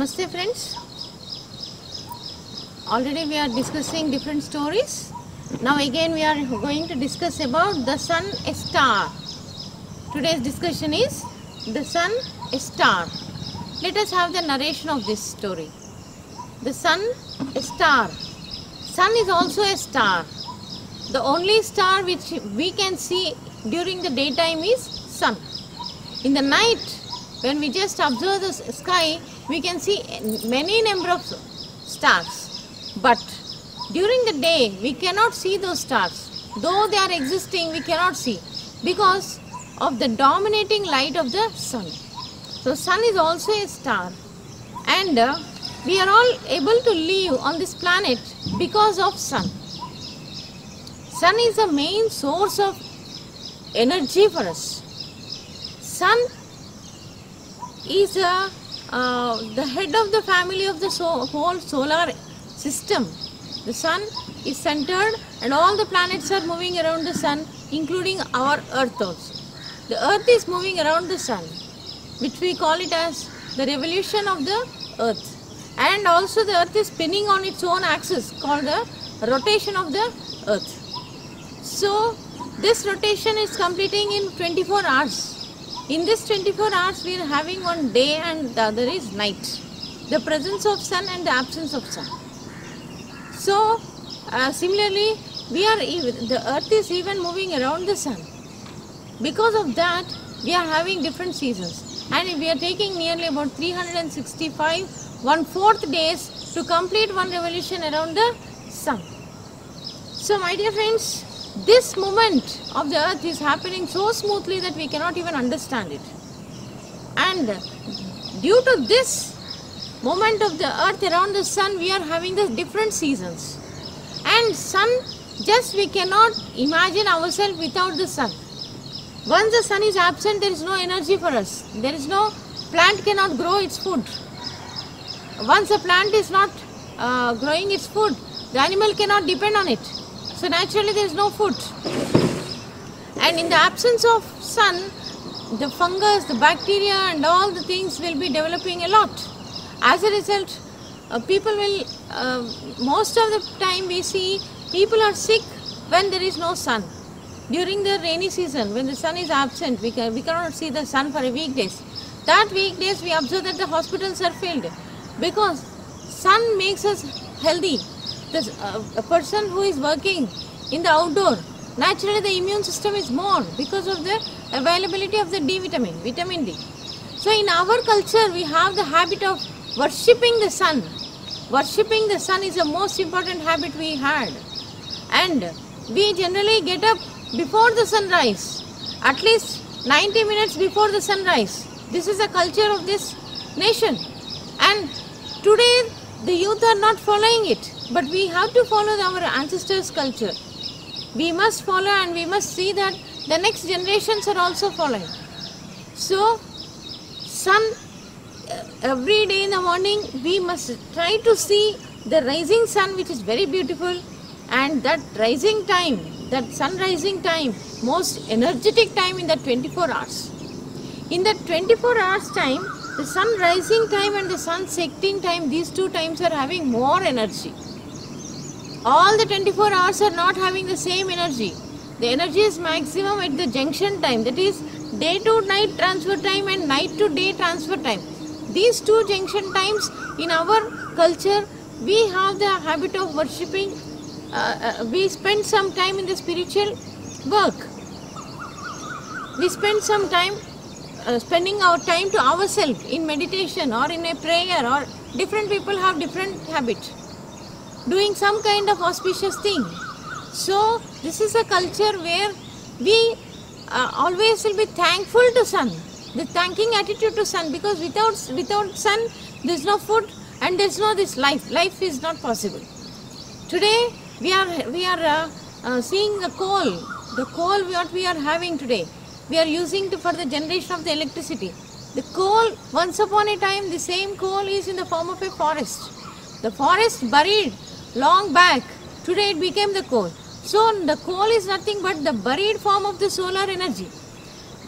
Namaste friends. Already we are discussing different stories. Now again we are going to discuss about the sun, a star. Today's discussion is the sun, a star. Let us have the narration of this story. The sun, a star. Sun is also a star. The only star which we can see during the daytime is sun. In the night, when we just observe the sky, we can see many number of stars. But during the day, we cannot see those stars. Though they are existing, we cannot see because of the dominating light of the sun. So sun is also a star, and we are all able to live on this planet because of sun. Sun is the main source of energy for us. Sun is the head of the family of the whole solar system. The sun is centered and all the planets are moving around the sun, including our earth also. The earth is moving around the sun, which we call it as the revolution of the earth. And also the earth is spinning on its own axis, called the rotation of the earth. So this rotation is completing in 24 hours. In this 24 hours we are having one day and the other is night. The presence of sun and the absence of sun. So similarly the earth is even moving around the sun. Because of that we are having different seasons, and we are taking nearly about 365 1/4 days to complete one revolution around the sun. So my dear friends, this movement of the earth is happening so smoothly that we cannot even understand it. And due to this movement of the earth around the sun, we are having the different seasons. And sun, just we cannot imagine ourselves without the sun. Once the sun is absent, there is no energy for us. There is no, plant cannot grow its food. Once a plant is not growing its food, the animal cannot depend on it. So naturally there is no food. And in the absence of sun, the fungus, the bacteria and all the things will be developing a lot. As a result, people will, most of the time we see people are sick when there is no sun. During the rainy season, when the sun is absent, we cannot see the sun for a weekdays. That weekdays we observe that the hospitals are filled because sun makes us healthy. A person who is working in the outdoor, naturally the immune system is more because of the availability of the D vitamin, vitamin D. So in our culture we have the habit of worshipping the sun. Worshipping the sun is the most important habit we had. And we generally get up before the sunrise, at least 90 minutes before the sunrise. This is the culture of this nation. And today the youth are not following it. But we have to follow our ancestors' culture. We must follow, and we must see that the next generations are also following. So, sun, every day in the morning we must try to see the rising sun, which is very beautiful, and that rising time, that sun rising time, most energetic time in the 24 hours. In that 24 hours time, the sun rising time and the sun setting time, these two times are having more energy. All the 24 hours are not having the same energy. The energy is maximum at the junction time, that is day to night transfer time and night to day transfer time. These two junction times in our culture, we have the habit of worshipping. We spend some time in the spiritual work. We spend some time spending our time to ourselves in meditation or in a prayer, or different people have different habits. Doing some kind of auspicious thing. So this is a culture where we always will be thankful to sun, the thanking attitude to sun, because without sun there is no food and there is no this life. Life is not possible. Today we are seeing the coal what we are having today. We are using for the generation of the electricity. The coal, once upon a time, the same coal is in the form of a forest. The forest buried long back, today it became the coal. So the coal is nothing but the buried form of the solar energy.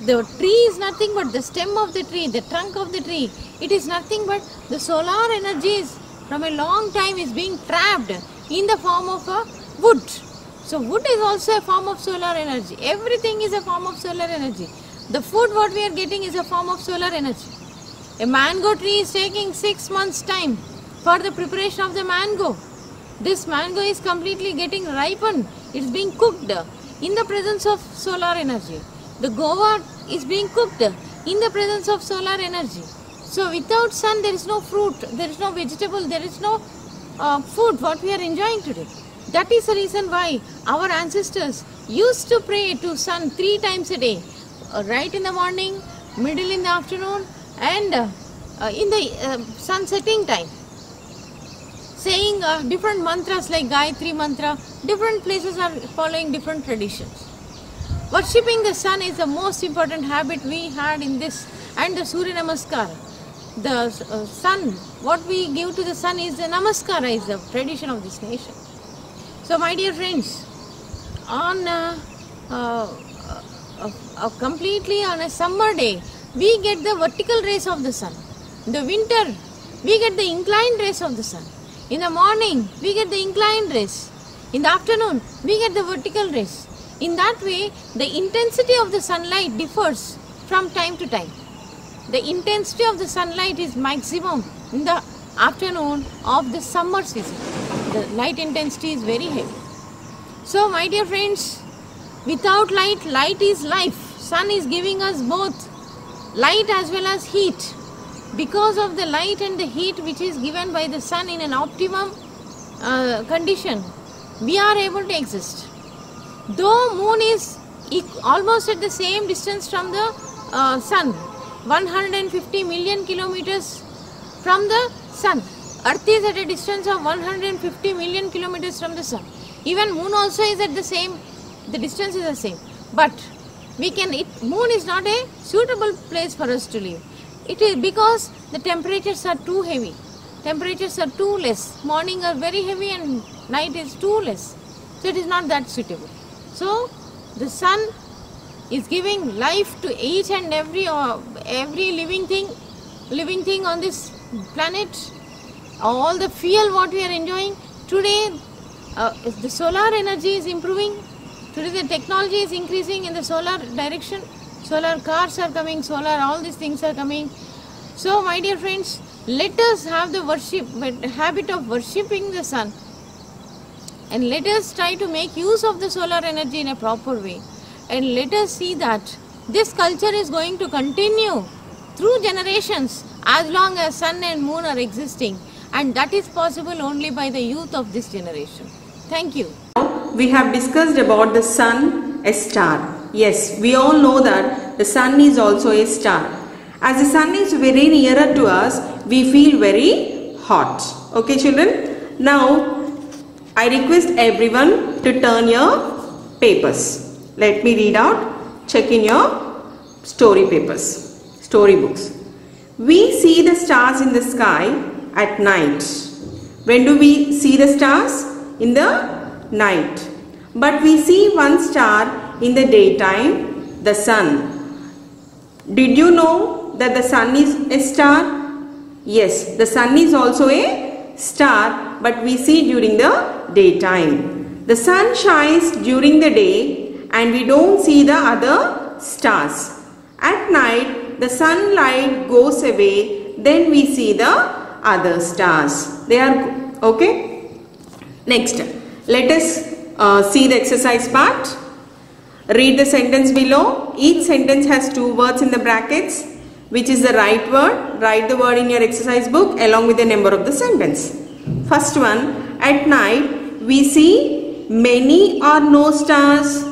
The tree is nothing but the stem of the tree, the trunk of the tree. It is nothing but the solar energies from a long time is being trapped in the form of a wood. So wood is also a form of solar energy. Everything is a form of solar energy. The food what we are getting is a form of solar energy. A mango tree is taking 6 months time for the preparation of the mango. This mango is completely getting ripened. It is being cooked in the presence of solar energy. The guava is being cooked in the presence of solar energy. So without sun there is no fruit, there is no vegetable, there is no food what we are enjoying today. That is the reason why our ancestors used to pray to sun 3 times a day. Right in the morning, middle in the afternoon and in the sun setting time. Saying different mantras like Gayatri mantra, different places are following different traditions. Worshipping the sun is the most important habit we had in this, and the Surya Namaskar. The sun, what we give to the sun is the Namaskara, is the tradition of this nation. So my dear friends, on completely on a summer day, we get the vertical rays of the sun. In the winter, we get the inclined rays of the sun. In the morning, we get the inclined rays. In the afternoon, we get the vertical rays. In that way, the intensity of the sunlight differs from time to time. The intensity of the sunlight is maximum in the afternoon of the summer season. The light intensity is very heavy. So my dear friends, without light, light is life. Sun is giving us both light as well as heat. Because of the light and the heat which is given by the sun in an optimum condition, we are able to exist. Though moon is almost at the same distance from the sun, 150 million kilometers from the sun. Earth is at a distance of 150 million kilometers from the sun. Even moon also is at the same, the distance is the same. But moon is not a suitable place for us to live. It is because the temperatures are too heavy. Temperatures are too less. Morning are very heavy and night is too less. So it is not that suitable. So the sun is giving life to each and every living thing on this planet. All the fuel what we are enjoying today, the solar energy is improving. Today the technology is increasing in the solar direction. Solar cars are coming, solar, all these things are coming. So my dear friends, let us have the habit of worshipping the sun. And let us try to make use of the solar energy in a proper way. And let us see that this culture is going to continue through generations as long as sun and moon are existing. And that is possible only by the youth of this generation. Thank you. We have discussed about the sun, a star. Yes, we all know that the sun is also a star. As the sun is very nearer to us, we feel very hot. Okay children? Now, I request everyone to turn your papers. Let me read out. Check in your story papers, story books. We see the stars in the sky at night. When do we see the stars? In the night. But we see one star in the daytime, the sun. Did you know that the sun is a star? Yes, the sun is also a star, but we see during the daytime. The sun shines during the day and we don't see the other stars. At night, the sunlight goes away, then we see the other stars. They are okay. Next, let us see the exercise part. Read the sentence below. Each sentence has 2 words in the brackets. Which is the right word? Write the word in your exercise book along with the number of the sentence. First one, at night we see many or no stars.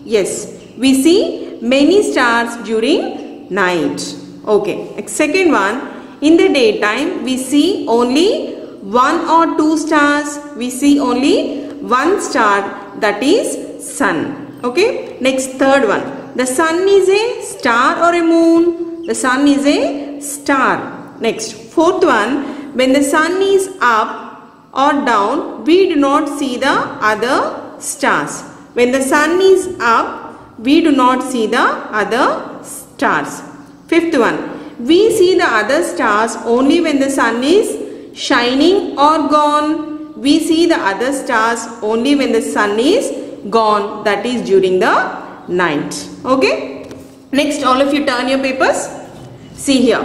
Yes, we see many stars during night. Okay. Second one, in the daytime we see only 1 or 2 stars. We see only 1 star, that is sun. Okay. Next, third one, the sun is a star or a moon? The sun is a star. Next, fourth one, when the sun is up or down, we do not see the other stars. When the sun is up, we do not see the other stars. Fifth one, we see the other stars only when the sun is shining or gone. We see the other stars only when the sun is gone, that is during the night. Okay. Next, all of you turn your papers. See here.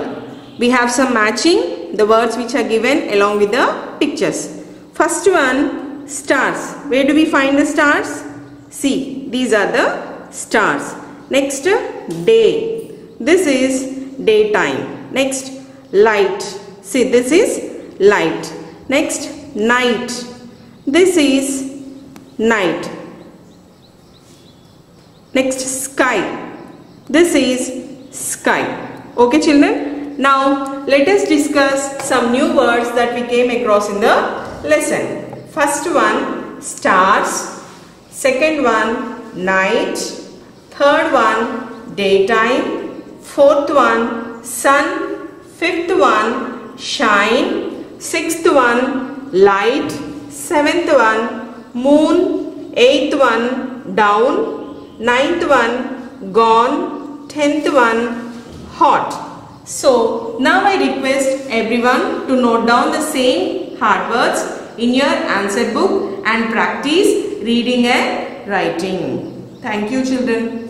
We have some matching the words which are given along with the pictures. First one, stars. Where do we find the stars? See, these are the stars. Next, day. This is daytime. Next, light. See, this is light. Next, night. This is night. Next, sky. This is sky. Okay, children? Now, let us discuss some new words that we came across in the lesson. First one, stars. Second one, night. Third one, daytime. Fourth one, sun. Fifth one, shine. Sixth one, light. Seventh one, moon. Eighth one, down. Ninth one, gone. 10th one, hot. So, now I request everyone to note down the same hard words in your answer book and practice reading and writing. Thank you, children.